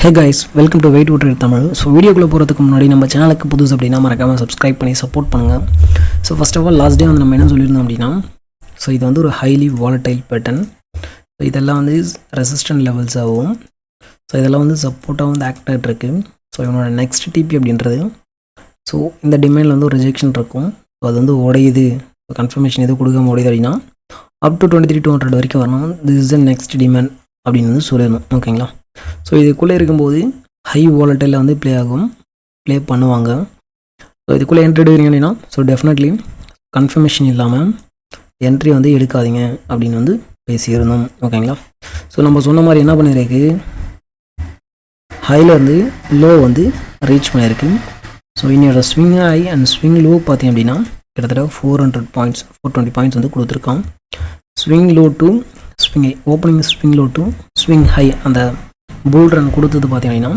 Hey guys, welcome to Way to Trade Tamil. So வீடியோக்குள்ள போகிறதுக்கு முன்னாடி நம்ம சேனலுக்கு புதுசு அப்படின்னா மறக்காமல் சப்ஸ்கிரைப் பண்ணி சப்போர்ட் பண்ணுங்கள். So first of all last day வந்து நம்ம என்ன சொல்லியிருந்தோம் அப்படின்னா, ஸோ இது வந்து ஒரு ஹைலி வாலடைல் பேட்டர்ன். ஸோ இதெல்லாம் வந்து ரெசிஸ்டன்ட் லெவல்ஸ் ஆகும். ஸோ இதெல்லாம் வந்து சப்போர்ட்டாக வந்து ஆக்ட் ஆகிட்டு இருக்கு. ஸோ இவனோட நெக்ஸ்ட் டிபி அப்படின்றது, ஸோ இந்த டிமாண்டில் வந்து ஒரு ரிஜெக்ஷன் இருக்கும். ஸோ அது வந்து உடையுது, கன்ஃபர்மேஷன் எதுவும் கொடுக்காம உடையுது அப்படின்னா அப் டு 23,200 வரைக்கும் வரணும். This is the next demand அப்படின்னு வந்து சொல்லிடணும். ஓகேங்களா? ஸோ இதுக்குள்ளே இருக்கும்போது ஹை வாலட்டைலில் வந்து ப்ளே பண்ணுவாங்க. ஸோ இதுக்குள்ளே என்ட்ரி எடுக்கிறீங்க அப்படின்னா, ஸோ டெஃபினெட்லி கன்ஃபர்மேஷன் இல்லாமல் என்ட்ரி வந்து எடுக்காதீங்க அப்படின்னு வந்து பேசியிருந்தோம். ஓகேங்களா? ஸோ நம்ம சொன்ன மாதிரி என்ன பண்ணியிருக்கு, ஹையில் வந்து லோ வந்து ரீச் பண்ணியிருக்கு. ஸோ இன்னோட swing high and swing low பார்த்தீங்க அப்படின்னா கிட்டத்தட்ட 400 பாயிண்ட்ஸ் 420 பாயிண்ட்ஸ் வந்து கொடுத்துருக்கான். Swing low to swing high, opening swing low to swing high அந்த புல் ரன் கொடுத்தது பார்த்தீங்கன்னா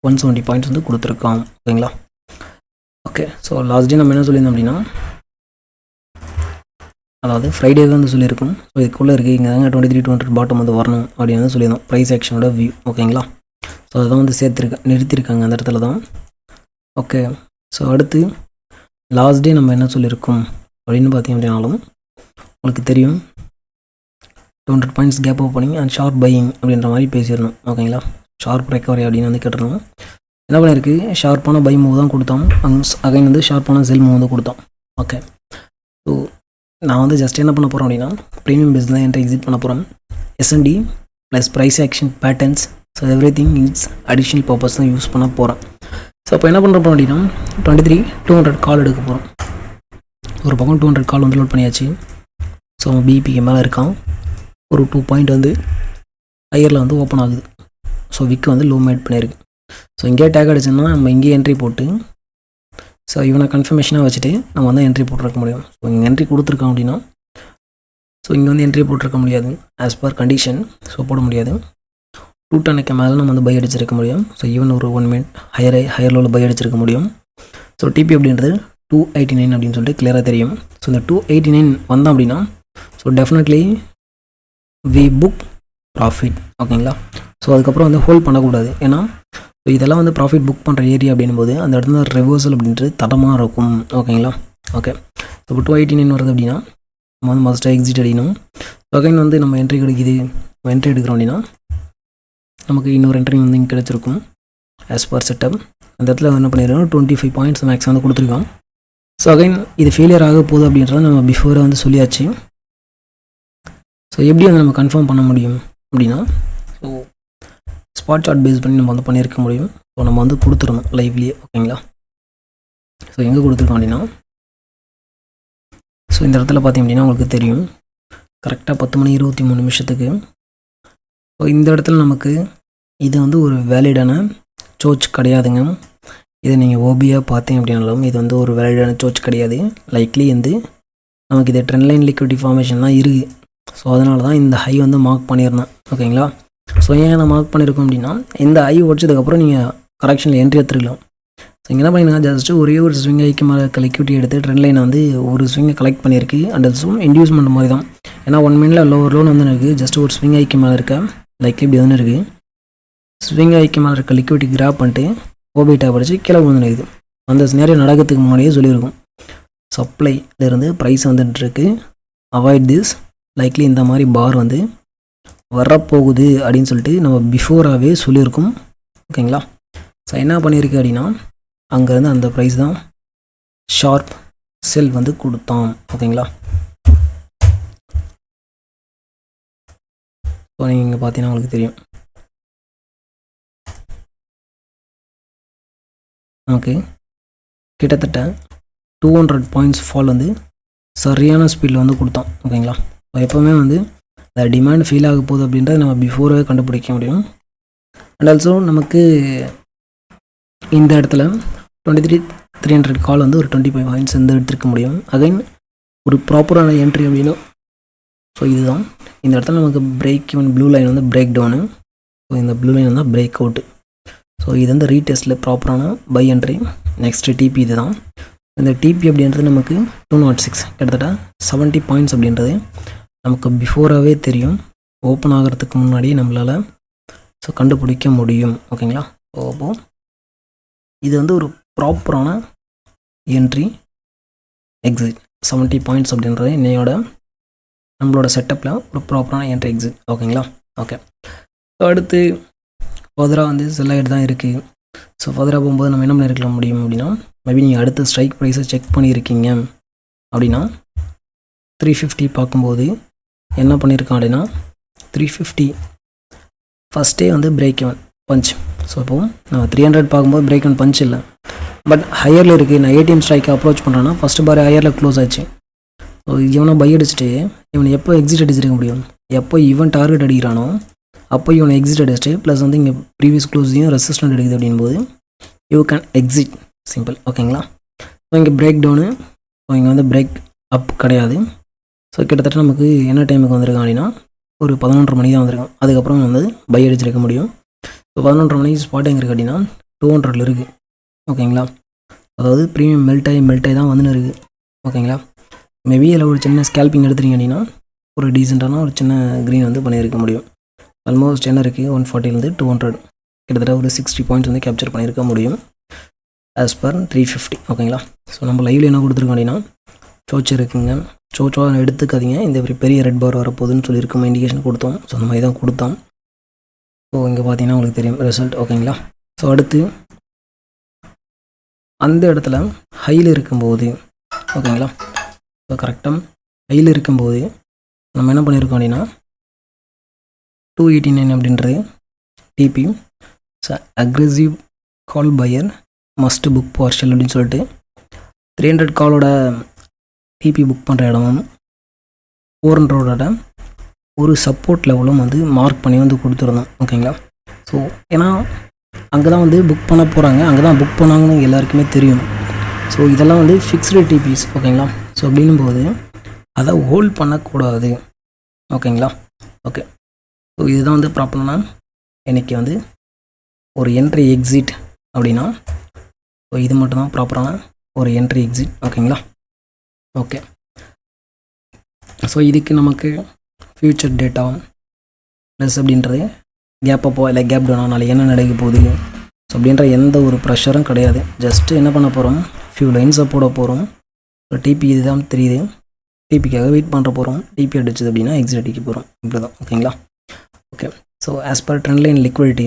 170 பாயிண்ட்ஸ் வந்து கொடுத்துருக்கான். ஓகேங்களா? ஓகே, ஸோ லாஸ்ட் டே நம்ம என்ன சொல்லியிருந்தோம் அப்படின்னா, அதாவது ஃப்ரைடே தான் வந்து சொல்லியிருக்கோம். ஸோ இதுக்குள்ளே இருக்குது இங்கே தாங்க 23,200 பாட்டம் வந்து வரணும் அப்படின்னு வந்து சொல்லியிருந்தோம். ப்ரைஸ் ஆக்ஷனோட வியூ. ஓகேங்களா? ஸோ அதை தான் வந்து நிறுத்தியிருக்காங்க அந்த இடத்துல தான். ஓகே, ஸோ அடுத்து லாஸ்ட் டே நம்ம என்ன சொல்லியிருக்கோம் அப்படின்னு பார்த்தீங்க அப்படின்னாலும் உங்களுக்கு தெரியும், 200 points gap opening and sharp buying அப்படின்ற மாதிரி பேசிடணும். ஓகேங்களா? ஷார்ப் ரெக்கவரி அப்படின்னு வந்து கேட்டுருந்தோம். என்ன பண்ணியிருக்கு, ஷார்ப்பான பை மூவ் தான் கொடுத்தோம், அகைன் வந்து ஷார்ப்பான செல் மூவ் வந்து கொடுத்தோம். ஓகே, ஸோ நான் வந்து ஜஸ்ட் என்ன பண்ண போகிறோம் அப்படின்னா, ப்ரீமியம் பிஸ்னஸ் என்ட்ரி எக்ஸிட் பண்ண போகிறோம். S N D plus price action patterns, so every thing it's additional purpose தான் யூஸ் பண்ண போகிறேன். ஸோ இப்போ என்ன பண்ணுறோம் அப்படின்னா 23,200 கால் எடுக்க போகிறோம். ஒரு பக்கம் 200 கால் வந்து லோட் பண்ணியாச்சு. ஸோ பிபிக்கு மேலே இருக்கான். ஒரு 2 பாயிண்ட் வந்து ஹையரில் வந்து ஓப்பன் ஆகுது. ஸோ விக்கு வந்து லோ மேட் பண்ணியிருக்கு. ஸோ இங்கே டேக் அடிச்சோன்னா நம்ம இங்கே என்ட்ரி போட்டு, ஸோ இவனை கன்ஃபர்மேஷனாக வச்சுட்டு நம்ம வந்து என்ட்ரி போட்டிருக்க முடியும். ஸோ இங்கே என்ட்ரி கொடுத்துருக்கோம் அப்படின்னா, ஸோ இங்கே வந்து என்ட்ரி போட்டிருக்க முடியாது ஆஸ் பர் கண்டிஷன். ஸோ போட முடியாது. 210க்கு மேலே நம்ம வந்து பை அடிச்சிருக்க முடியும். ஸோ ஈவன் ஒரு 1 மினிட் ஹையர் லோவில் பை அடிச்சிருக்க முடியும். ஸோ டிபி அப்படின்றது 289 அப்படின்னு சொல்லிட்டு கிளியராக தெரியும். ஸோ இந்த 289 வந்தோம் அப்படின்னா, so definitely we book profit. ஓகேங்களா? ஸோ அதுக்கப்புறம் வந்து ஹோல்ட் பண்ணக்கூடாது. ஏன்னா இதெல்லாம் வந்து ப்ராஃபிட் புக் பண்ணுற ஏரியா அப்படின்போது அந்த இடத்துல ரிவர்சல் அப்படின்றது தடமாக இருக்கும். ஓகேங்களா? ஓகே, இப்போ 289 வருது அப்படின்னா நம்ம வந்து மஸ்ட்டாக எக்ஸிட் அடிக்கணும். அகைன் வந்து நம்ம என்ட்ரி கிடைக்கிது, என்ட்ரி எடுக்கிறோம் அப்படின்னா நமக்கு இன்னொரு என்ட்ரி வந்து இங்கே கிடச்சிருக்கும் ஆஸ் பர் செட்டப். அந்த இடத்துல என்ன பண்ணிடுறோம், 25 பாயிண்ட்ஸ் மேக்ஸ் வந்து கொடுத்துருக்கோம். ஸோ அகைன் இது ஃபெயிலியர் ஆக போகுது அப்படின்றத நம்ம பிஃபோராக வந்து சொல்லியாச்சு. ஸோ எப்படி வந்து நம்ம கன்ஃபார்ம் பண்ண முடியும் அப்படின்னா, ஸோ ஸ்பாட் சார்ட் பேஸ் பண்ணி நம்ம வந்து பண்ணியிருக்க முடியும். ஸோ நம்ம வந்து கொடுத்துருந்தோம் லைவ்லேயே. ஓகேங்களா? ஸோ எங்கே கொடுத்துருக்கோம் அப்படின்னா, ஸோ இந்த இடத்துல பார்த்தீங்க அப்படின்னா உங்களுக்கு தெரியும் கரெக்டாக 10:23 ஸோ இந்த இடத்துல நமக்கு இது வந்து ஒரு வேலிடான சோச் கிடையாதுங்க. இதை நீங்கள் ஓபியாக பார்த்தீங்க அப்படின்னாலும் இது வந்து ஒரு வேலிடான சோச் கிடையாது. லைக்லி வந்து நமக்கு இது ட்ரெண்ட் லைன் லிக்விடிட்டி ஃபார்மேஷன் தான் இருக்குது. ஸோ அதனால தான் இந்த ஹை வந்து மார்க் பண்ணியிருந்தேன். ஓகேங்களா? ஸோ ஏன் நான் மார்க் பண்ணியிருக்கோம் அப்படின்னா, இந்த ஹை உடச்சதுக்கப்புறம் நீங்கள் கரெக்ஷனில் என்ட்ரி எடுத்துருக்கலாம். ஸோ இங்கே என்ன பண்ணிங்கன்னா, ஜஸ்ட்டு ஒரே ஒரு ஸ்விங் ஹைக்கு மேலே லிக்விடிட்டி எடுத்து ட்ரெண்ட் லைனை வந்து ஒரு ஸ்விங்கை கலெக்ட் பண்ணியிருக்கு. அண்ட் அதுவும் இன்டியூஸ்மெண்ட் மாதிரி தான். ஏன்னா 1 மினிட்ல லோன் வந்து இருக்குது. ஜஸ்ட் ஒரு ஸ்விங் ஹைக்கு மேலே இருக்க லைக் இப்படி வந்து இருக்குது. ஸ்விங் ஹைக்கு மேலே இருக்க லிக்விடிட்டி கிராப் பண்ணிட்டு ஓபிட்டா படித்து கீழே வந்து நிற்குது. அந்த நேரம் நடக்கிறதுக்கு முன்னாடியே சொல்லியிருக்கும், சப்ளைலேருந்து ப்ரைஸ் வந்துட்டுருக்கு, அவாய்ட் திஸ், லைக்லி இந்த மாதிரி பார் வந்து வரப்போகுது அப்படின்னு சொல்லிட்டு நம்ம பிஃபோராகவே சொல்லியிருக்கோம். ஓகேங்களா? ஸோ என்ன பண்ணியிருக்கு அப்படின்னா, அங்கேருந்து அந்த ப்ரைஸ் தான் ஷார்ப் செல் வந்து கொடுத்தான். ஓகேங்களா? ஸோ நீங்கள் இங்கே பார்த்தீங்கன்னா உங்களுக்கு தெரியும், நமக்கு கிட்டத்தட்ட 200 பாயிண்ட்ஸ் ஃபால் வந்து சரியான ஸ்பீடில் வந்து கொடுத்தோம். ஓகேங்களா? எப்போவுமே வந்து அந்த டிமாண்ட் ஃபீல் ஆக போகுது அப்படின்றத நம்ம பிஃபோராகவே கண்டுபிடிக்க முடியும். அண்ட் ஆல்சோ நமக்கு இந்த இடத்துல 23,300 கால் வந்து ஒரு 25 பாயிண்ட்ஸ் வந்து எடுத்துருக்க முடியும். அகைன் ஒரு ப்ராப்பரான என்ட்ரி அப்படின்னா, ஸோ இதுதான் இந்த இடத்துல நமக்கு பிரேக் ஈவன் ப்ளூ லைன் வந்து பிரேக் டவுனு. ஸோ இந்த ப்ளூ லைன் வந்து பிரேக் அவுட்டு. ஸோ இது வந்து ரீடெஸ்ட்டில் ப்ராப்பரான பை என்ட்ரி. நெக்ஸ்ட் டிபி இது தான். இந்த டிபி அப்படின்றது நமக்கு 206 கிட்டத்தட்ட 70 பாயிண்ட்ஸ் அப்படின்றது நமக்கு பிஃபோராகவே தெரியும். ஓப்பன் ஆகிறதுக்கு முன்னாடியே நம்மளால் ஸோ கண்டுபிடிக்க முடியும். ஓகேங்களா? ஸோ அப்போது இது வந்து ஒரு ப்ராப்பரான என்ட்ரி எக்ஸிட் 70 பாயிண்ட்ஸ் அப்படின்றது இன்னையோட நம்மளோட செட்டப்பில் ஒரு ப்ராப்பரான என்ட்ரி எக்ஸிட். ஓகேங்களா? ஓகே. ஸோ அடுத்து ஃபர்தராக வந்து செல் ஆகிட்டு தான் இருக்குது. ஸோ ஃபர்தராக போகும்போது நம்ம என்ன பண்ணிருக்க முடியும் அப்படின்னா, மேபி நீங்கள் அடுத்த ஸ்ட்ரைக் ப்ரைஸை செக் பண்ணியிருக்கீங்க அப்படின்னா 350 பார்க்கும்போது என்ன பண்ணியிருக்கான் அப்படின்னா 350 ஃபஸ்ட்டே வந்து பிரேக் இவன் பஞ்ச். ஸோ இப்போது நம்ம 300 பார்க்கும்போது பிரேக் இவன் பஞ்ச் இல்லை, பட் ஹையரில் இருக்குது. நான் ஏடிஎம் ஸ்ட்ரைக்கை அப்ரோச் பண்ணுறேன்னா ஃபஸ்ட்டு பார் ஹையரில் க்ளோஸ் ஆச்சு. ஸோ இவனை பை அடிச்சுட்டு இவனை எப்போ எக்ஸிட் அடிச்சிருக்க முடியும்? எப்போ இவன் டார்கெட் அடிக்கிறானோ அப்போ இவனை எக்ஸிட் அடிச்சுட்டு ப்ளஸ் வந்து இங்கே ப்ரீவியஸ் க்ளோஸையும் ரெசிஸ்டன்ட் எடுக்குது அப்படின்போது யூ கேன் எக்ஸிட். சிம்பிள். ஓகேங்களா? ஸோ இங்கே பிரேக் டவுனு, ஸோ இங்கே வந்து பிரேக் அப் கிடையாது. ஸோ கிட்டத்தட்ட நமக்கு என்ன டைமுக்கு வந்திருக்கான் அப்படின்னா ஒரு 11:30 மணி தான் வந்திருக்கான். அதுக்கப்புறம் வந்து பை அடிச்சிருக்க முடியும். ஸோ 11:30 மணிக்கு ஸ்பாட் எங்கே இருக்குது அப்படின்னா 200 இருக்குது. ஓகேங்களா? அதாவது ப்ரீமியம் மெல்ட் ஆகி தான் வந்துன்னு இருக்குது. ஓகேங்களா? மேபி அதில் ஒரு சின்ன ஸ்கேல்பிங் எடுத்துட்டீங்க அப்படின்னா ஒரு டீசெண்டான ஒரு சின்ன க்ரீன் வந்து பண்ணியிருக்க முடியும். ஆல்மோஸ்ட் என்ன இருக்குது 140 200 கிட்டத்தட்ட ஒரு 60 பாயிண்ட்ஸ் வந்து கேப்சர் பண்ணியிருக்க முடியும் ஆஸ் பர் 350. ஓகேங்களா? ஸோ நம்ம லைவில் என்ன கொடுத்துருக்கோம் அப்படின்னா சோச்சு இருக்குங்க. சோச்சோ எடுத்துக்காதீங்க, இந்த பெரிய ரெட் பார் வரப்போகுதுன்னு சொல்லியிருக்கோம், இண்டிகேஷன் கொடுத்தோம். ஸோ அந்த மாதிரி தான் கொடுத்தோம். ஸோ இங்கே பார்த்தீங்கன்னா உங்களுக்கு தெரியும் ரிசல்ட். ஓகேங்களா? ஸோ அடுத்து அந்த இடத்துல ஹையில் இருக்கும்போது, ஓகேங்களா, ஸோ கரெக்டாக ஹையில் இருக்கும்போது நம்ம என்ன பண்ணியிருக்கோம் அப்படின்னா 289 அப்படின்றது டிபி. ஸோ அக்ரெசிவ் கால் பையர் மஸ்ட் புக் பார்ஷல் அப்படின்னு சொல்லிட்டு 300 காலோட டிபி புக் பண்ணுற இடமும் 400ஓட ஒரு சப்போர்ட் லெவலும் வந்து மார்க் பண்ணி வந்து கொடுத்துருந்தோம். ஓகேங்களா? ஸோ ஏன்னா அங்கே தான் வந்து புக் பண்ண போகிறாங்க, அங்கே தான் புக் பண்ணாங்கன்னு எல்லாருக்குமே தெரியும். ஸோ இதெல்லாம் வந்து ஃபிக்ஸ்டு டிபிஸ். ஓகேங்களா? ஸோ அப்படின்னும் போது அதை ஹோல்ட் பண்ணக்கூடாது. ஓகேங்களா? ஓகே. ஸோ இதுதான் வந்து ப்ராப்பரான இன்றைக்கி வந்து ஒரு என்ட்ரி எக்ஸிட் அப்படின்னா ஸோ இது மட்டும்தான் ப்ராப்பரான ஒரு என்ட்ரி எக்ஸிட். ஓகேங்களா? ஓகே. ஸோ இதுக்கு நமக்கு ஃப்யூச்சர் டேட்டா ப்ளஸ் அப்படின்றது கேப் அப்போ இல்லை கேப் டவுனா நாளைக்கு என்ன நடக்க போகுது ஸோ அப்படின்ற எந்த ஒரு ப்ரெஷரும் கிடையாது. ஜஸ்ட்டு என்ன பண்ண போகிறோம், ஃபியூ லைன்ஸை போட போகிறோம். ஸோ டிபி இதுதான் தெரியுது, டிபிக்காக வெயிட் பண்ணுற போகிறோம். டிபி அடிச்சது அப்படின்னா எக்ஸிட் அடிக்க போகிறோம். இப்படி தான். ஓகேங்களா? Okay. So as per trend line liquidity,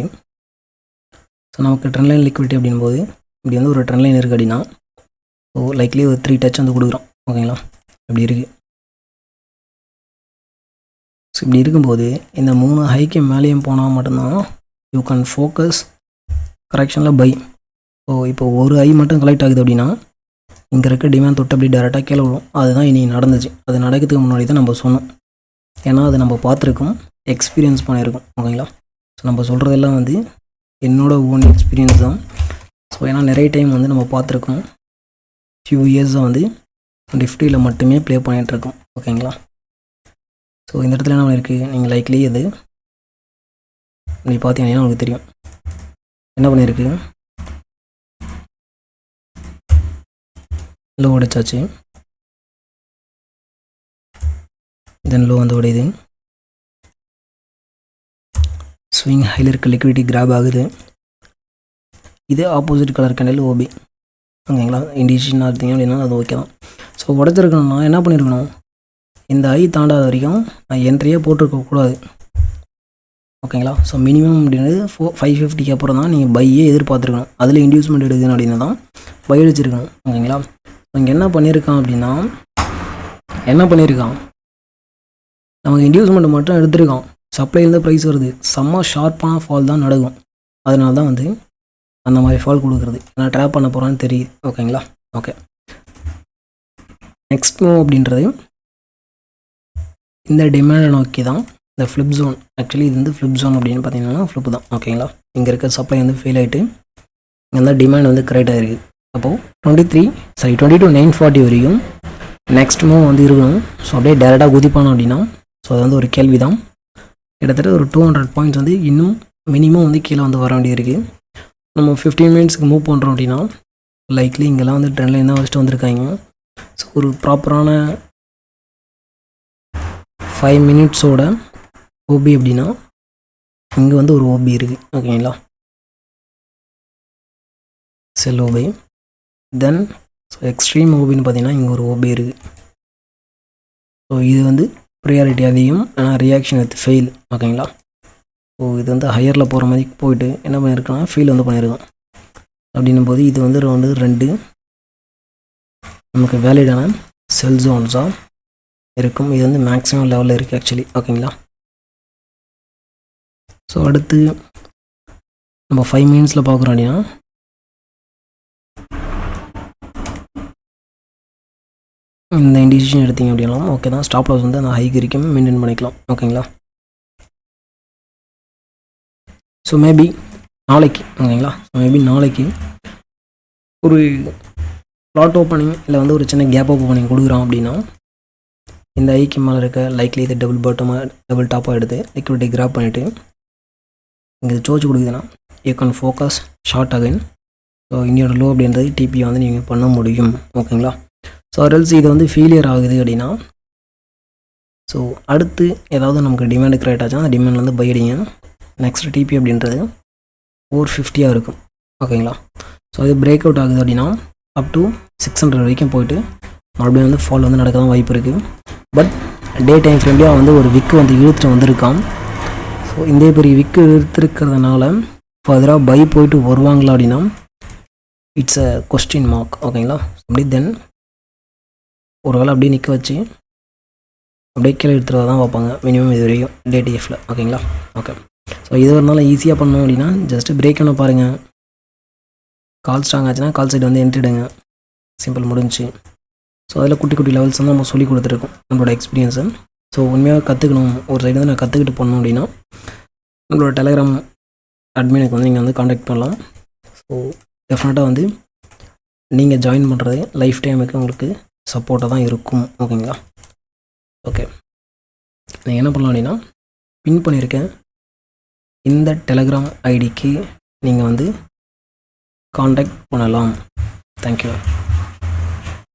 so நமக்கு ட்ரெண்ட் லைன் லிக்விடிட்டி அப்படின்போது இப்படி வந்து ஒரு ட்ரெண்ட் லைன் இருக்குது அப்படின்னா ஸோ லைக்லி ஒரு 3 டச் வந்து கொடுக்குறோம். ஓகேங்களா? இப்படி இருக்குது. ஸோ இப்படி இருக்கும்போது இந்த 3 ஹைக்கு மேலேயும் போனால் மட்டும்தான் யூ கேன் ஃபோக்கஸ் கரெக்ஷனில் பை. ஸோ இப்போ ஒரு ஹை மட்டும் கலெக்ட் ஆகுது அப்படின்னா இங்கே இருக்க டிமாண்ட் தொட்டு அப்படி டேரெக்டாக கீழே விடும். அதுதான் இனி நடந்துச்சு. அது நடக்கிறதுக்கு முன்னாடி தான் நம்ம சொன்னோம். ஏன்னா அது நம்ம பார்த்துருக்கோம், எக்ஸ்பீரியன்ஸ் பண்ணியிருக்கோம். ஓகேங்களா? ஸோ நம்ம சொல்கிறதெல்லாம் வந்து என்னோடய ஓன் எக்ஸ்பீரியன்ஸ் தான். ஸோ ஏன்னா நிறைய டைம் வந்து நம்ம பார்த்துருக்கோம், ஃபியூ இயர்ஸாக வந்து நிஃப்டியில் மட்டுமே ப்ளே பண்ணிகிட்ருக்கோம். ஓகேங்களா? ஸோ இந்த இடத்துல என்ன இருக்குது, நீங்கள் லைக்லி இது நீ பார்த்தீங்கன்னா உங்களுக்கு தெரியும் என்ன பண்ணியிருக்கு. லோ உடைச்சாச்சு, தென் லோ வந்து உடையுது, ஸ்விங் ஹையில் இருக்க லிக்விடிட்டி கிராப் ஆகுது. இது ஆப்போசிட் கலர் கேண்டில் ஓபி. ஓகேங்களா? இண்டிகேஷன் எடுத்தீங்க அப்படின்னா அது ஓகே தான். ஸோ உடச்சிருக்கணும்னா என்ன பண்ணியிருக்கணும், இந்த ஐ தாண்டாத வரைக்கும் நான் என்ட்ரியே போட்டிருக்கக்கூடாது. ஓகேங்களா? ஸோ மினிமம் அப்படின்றது 550க்கு அப்புறம் தான் நீங்கள் பையே எதிர்பார்த்துருக்கணும். அதில் இன்டியூஸ்மெண்ட் எடுக்குதுன்னு அப்படின்னா தான் பை அடிச்சிருக்கணும். ஓகேங்களா? இங்கே என்ன பண்ணியிருக்கான் அப்படின்னா நமக்கு இன்டியூஸ்மெண்ட் மட்டும் எடுத்திருக்கான், சப்ளைலேருந்து ப்ரைஸ் வருது, செம்ம ஷார்ப்பான ஃபால் தான் நடக்கும். அதனால தான் வந்து அந்த மாதிரி ஃபால் கொடுக்குறது, நான் ட்ராப் பண்ண போகிறான்னு தெரியுது. ஓகேங்களா? ஓகே. நெக்ஸ்ட் மூவ் அப்படின்றது இந்த டிமாண்டை நோக்கி தான் இந்த ஃப்ளிப் ஜோன். ஆக்சுவலி இது வந்து ஃப்ளிப் ஜோன் அப்படின்னு பார்த்தீங்கன்னா ஃப்ளிப் தான். ஓகேங்களா? இங்கே இருக்க சப்ளை வந்து ஃபெயில் ஆகிட்டு இங்கே தான் டிமாண்ட் வந்து கரெக்டாக இருக்குது. அப்போது 22,940 வரையும் நெக்ஸ்ட் மூவ் வந்து இருக்கணும். ஸோ அப்படியே டேரெக்டாக குதிப்பானோம் அப்படின்னா ஸோ அது வந்து ஒரு கேள்வி தான். கிட்டத்தட்ட ஒரு 200 பாயிண்ட்ஸ் வந்து இன்னும் மினிமம் வந்து கீழே வந்து வர வேண்டியிருக்கு. நம்ம 15 மினிட்ஸ்க்கு மூவ் பண்ணுறோம் அப்படின்னா லைக்லி இங்கெல்லாம் வந்து ட்ரெண்ட் லைன் தான் வச்சுட்டு வந்திருக்காங்க. ஸோ ஒரு ப்ராப்பரான 5 மினிட்ஸோட ஓபி அப்படின்னா இங்கே வந்து ஒரு ஓபி இருக்குது ஓகேங்களா, செல் ஓபி. தென் ஸோ எக்ஸ்ட்ரீம் ஓபின்னு பார்த்தீங்கன்னா இங்கே ஒரு ஓபி இருக்குது. ஸோ இது வந்து ப்ரியாரிட்டி அதிகம், ஆனால் ரியாக்ஷன் வித் ஃபெயில் ஓகேங்களா. ஸோ இது வந்து ஹையரில் போகிற மாதிரி போயிட்டு என்ன பண்ணியிருக்கோன்னா ஃபெயில் வந்து பண்ணியிருக்கோம். அப்படின்னும் போது இது வந்து 2 நமக்கு வேலிடான செல் ஜோன்ஸாக இருக்கும். இது வந்து மேக்ஸிமம் லெவலில் இருக்குது ஆக்சுவலி ஓகேங்களா. ஸோ அடுத்து நம்ம 5 மினிட்ஸில் பார்க்குறோம் அப்படின்னா இந்த இண்டிசிஷன் எடுத்திங்க அப்படின்னா ஓகே தான். ஸ்டாப் லாஸ் வந்து அந்த ஹைக்கு வரைக்கும் மெயின்டைன் பண்ணிக்கலாம் ஓகேங்களா. ஸோ மேபி நாளைக்கு ஓகேங்களா, மேபி நாளைக்கு ஒரு லாட் ஓப்பனிங் இல்லை வந்து ஒரு சின்ன கேப் ஓப்பனிங் கொடுக்குறோம் அப்படின்னா இந்த ஐக்கு மேலே இருக்க லைக்லி இது டபுள் டாப்பாக எடுத்து லிக்விடிட்டி கிராப் பண்ணிவிட்டு இங்கே சோச்சு கொடுக்குதுன்னா you can focus short again. So இந்தியோட லோ அப்படின்றது டிபியை வந்து நீங்கள் பண்ண முடியும் ஓகேங்களா. ஸோ எல்ஸ் இது வந்து ஃபெயிலியர் ஆகுது அப்படின்னா ஸோ அடுத்து ஏதாவது நமக்கு டிமாண்டு கிரியேட் ஆச்சுன்னா அந்த டிமாண்ட் வந்து பை அடிங்க. நெக்ஸ்ட் டிபி அப்படின்றது 450 இருக்கும் ஓகேங்களா. ஸோ அது பிரேக் அவுட் ஆகுது அப்படின்னா அப் டு 600 வரைக்கும் போயிட்டு மறுபடியும் வந்து ஃபால் வந்து நடக்க தான் வாய்ப்பு இருக்குது. பட் டே டைம் ஃப்ரேம்லேயே வந்து ஒரு விக்கு வந்து இழுத்துட்டு வந்திருக்கான். ஸோ இந்த பெரிய விக்கு இழுத்துருக்கிறதுனால ஃபர்தராக பை போயிட்டு வருவாங்களா அப்படின்னா இட்ஸ் அ கொஸ்டின் மார்க் ஓகேங்களா. அப்படி தென் ஒரு வேளை அப்படியே நிற்க வச்சு அப்படியே கீழே எடுத்துகிட்டு தான் பார்ப்பாங்க மினிமம் இது வரைக்கும் டேடிஎஃப்பில் ஓகேங்களா. ஓகே, ஸோ இது ஒரு நாள் ஈஸியாக பண்ணோம் அப்படின்னா ஜஸ்ட்டு பிரேக் பண்ண பாருங்கள். கால் ஸ்ட்ராங் ஆச்சுன்னா கால் சைடு வந்து என்ட்ரிடுங்க, சிம்பிள் முடிஞ்சு. ஸோ அதில் குட்டி குட்டி லெவல்ஸ் வந்து நம்ம சொல்லி கொடுத்துருக்கோம் நம்மளோட எக்ஸ்பீரியன்ஸை. ஸோ உண்மையாக கற்றுக்கணும் ஒரு சைடு வந்து நான் கற்றுக்கிட்டு பண்ணோம் அப்படின்னா நம்மளோட டெலகிராம் அட்மினுக்கு வந்து நீங்கள் வந்து காண்டாக்ட் பண்ணலாம். ஸோ டெஃபினட்டாக வந்து நீங்கள் ஜாயின் பண்ணுறது லைஃப் டைமுக்கு உங்களுக்கு சப்போர்ட்டாக தான் இருக்கும் ஓகேங்களா. ஓகே, நீங்கள் என்ன பண்ணலாம் அப்படின்னா பின் பண்ணியிருக்கேன் இந்த டெலகிராம் ஐடிக்கு நீங்கள் வந்து காண்டாக்ட் பண்ணலாம். தேங்க்யூ.